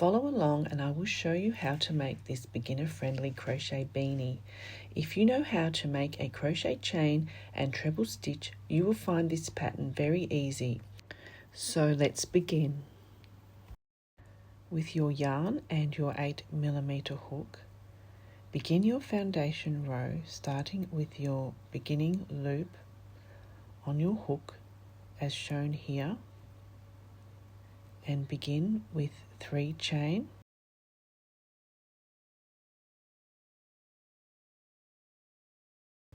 Follow along and I will show you how to make this beginner-friendly crochet beanie. If you know how to make a crochet chain and treble stitch, you will find this pattern very easy. So let's begin. With your yarn and your 8mm hook, begin your foundation row starting with your beginning loop on your hook as shown here, and begin with 3 chain,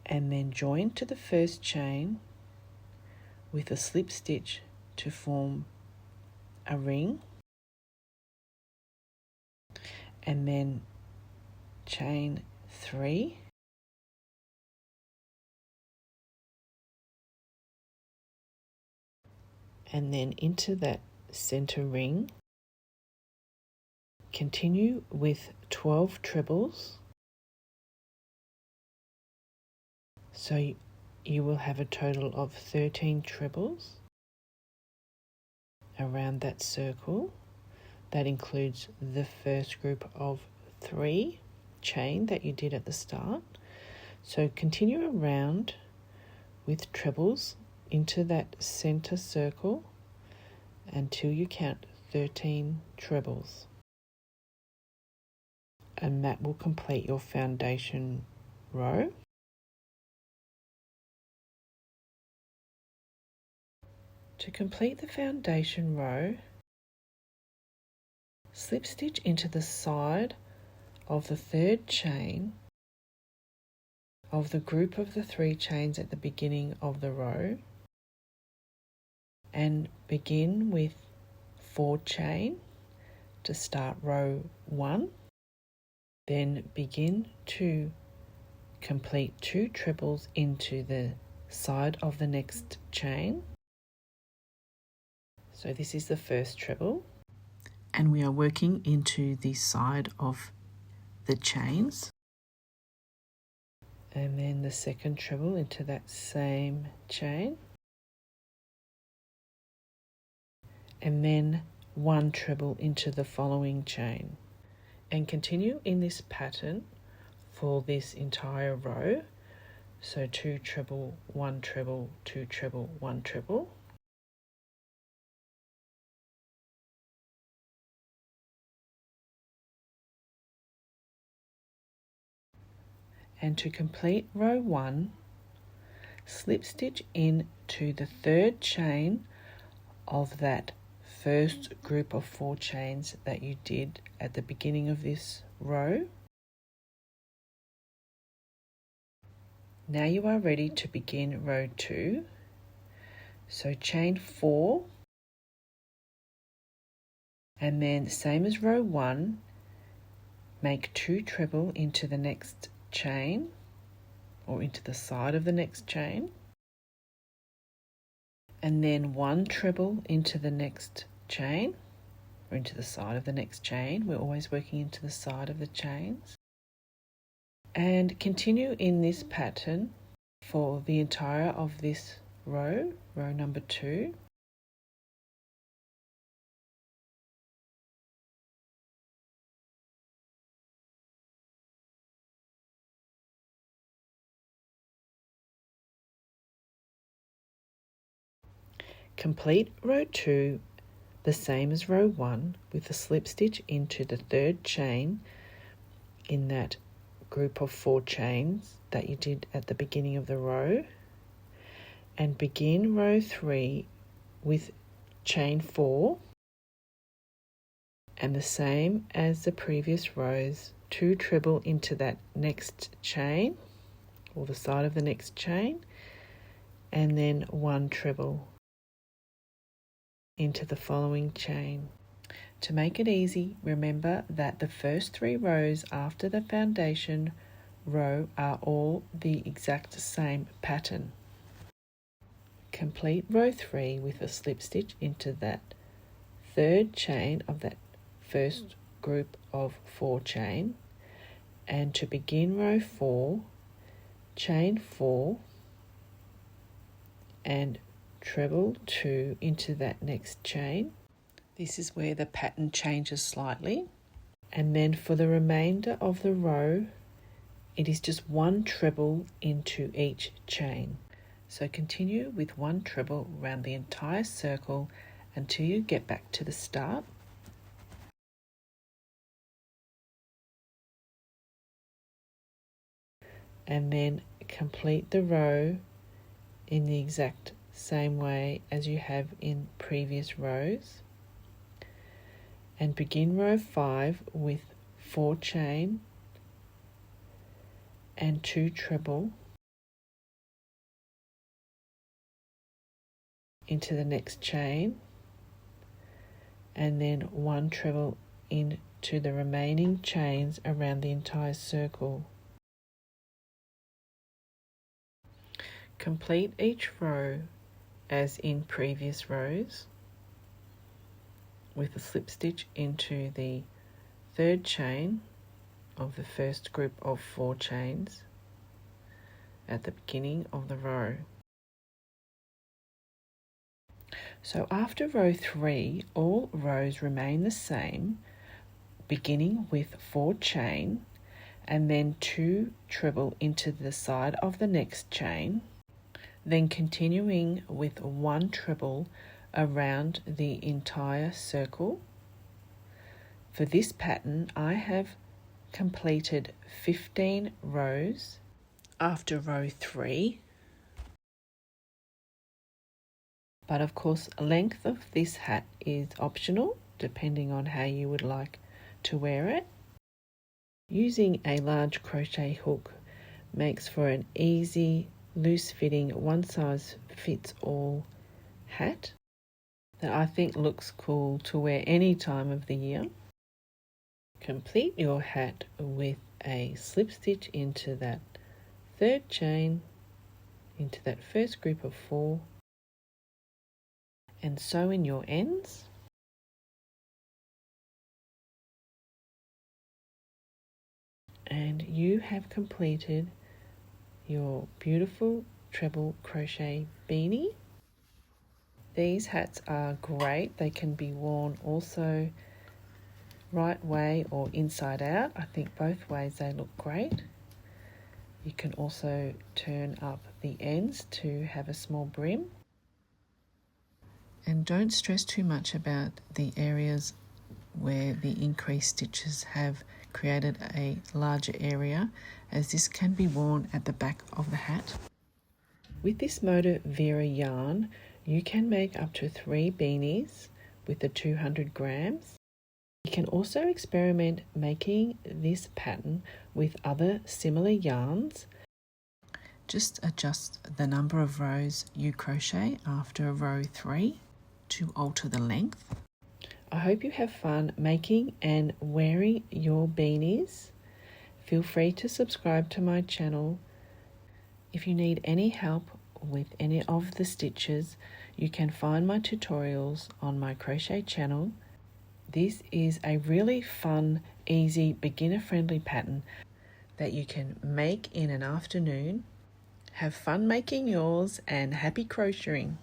and then join to the first chain with a slip stitch to form a ring, and then chain 3, and then into that center ring, continue with 12 trebles, so you will have a total of 13 trebles around that circle. That includes the first group of 3 chain that you did at the start. So continue around with trebles into that center circle until you count 13 trebles, and that will complete your foundation row. To complete the foundation row, slip stitch into the side of the 3rd chain of the group of the 3 chains at the beginning of the row, and begin with 4 chain to start row 1. Then begin to complete 2 trebles into the side of the next chain. So this is the first treble, and we are working into the side of the chains, and then the second treble into that same chain, and then 1 treble into the following chain, and continue in this pattern for this entire row. So 2 treble, 1 treble, 2 treble, 1 treble. And to complete row 1, slip stitch into the 3rd chain of that first group of 4 chains that you did at the beginning of this row. Now you are ready to begin row 2. So chain 4, and then same as row 1, make 2 treble into the next chain, or into the side of the next chain, and then 1 treble into the next chain, or into the side of the next chain. We're always working into the side of the chains, and continue in this pattern for the entire of this row, row number 2. Complete row 2 the same as row 1 with a slip stitch into the 3rd chain in that group of 4 chains that you did at the beginning of the row, and begin row 3 with chain 4, and the same as the previous rows, 2 treble into that next chain or the side of the next chain, and then 1 treble into the following chain. To make it easy, remember that the first 3 rows after the foundation row are all the exact same pattern. Complete row 3 with a slip stitch into that 3rd chain of that first group of 4 chain, and to begin row 4, chain 4 and treble 2 into that next chain, This is where the pattern changes slightly. And then for the remainder of the row, it is just one treble into each chain. So continue with one treble around the entire circle until you get back to the start. And then complete the row in the exact same way as you have in previous rows. And begin row 5 with 4 chain and 2 treble into the next chain, and then 1 treble into the remaining chains around the entire circle. Complete each row as in previous rows with a slip stitch into the 3rd chain of the first group of 4 chains at the beginning of the row. So after row 3, all rows remain the same, beginning with 4 chain and then 2 treble into the side of the next chain, then continuing with 1 treble around the entire circle. For this pattern, I have completed 15 rows after row 3. But of course, length of this hat is optional depending on how you would like to wear it. Using a large crochet hook makes for an easy, loose-fitting, one-size-fits-all hat that I think looks cool to wear any time of the year. Complete your hat with a slip stitch into that 3rd chain, into that first group of 4, and sew in your ends. And you have completed your beautiful treble crochet beanie. These hats are great. They can be worn also right way or inside out. I think both ways they look great. You can also turn up the ends to have a small brim. And don't stress too much about the areas where the increased stitches have created a larger area, as this can be worn at the back of the hat. With this Moda Vera yarn, you can make up to 3 beanies with the 200 grams. You can also experiment making this pattern with other similar yarns. Just adjust the number of rows you crochet after row 3 to alter the length. I hope you have fun making and wearing your beanies. Feel free to subscribe to my channel. If you need any help with any of the stitches, you can find my tutorials on my crochet channel. This is a really fun, easy, beginner-friendly pattern that you can make in an afternoon. Have fun making yours and happy crocheting!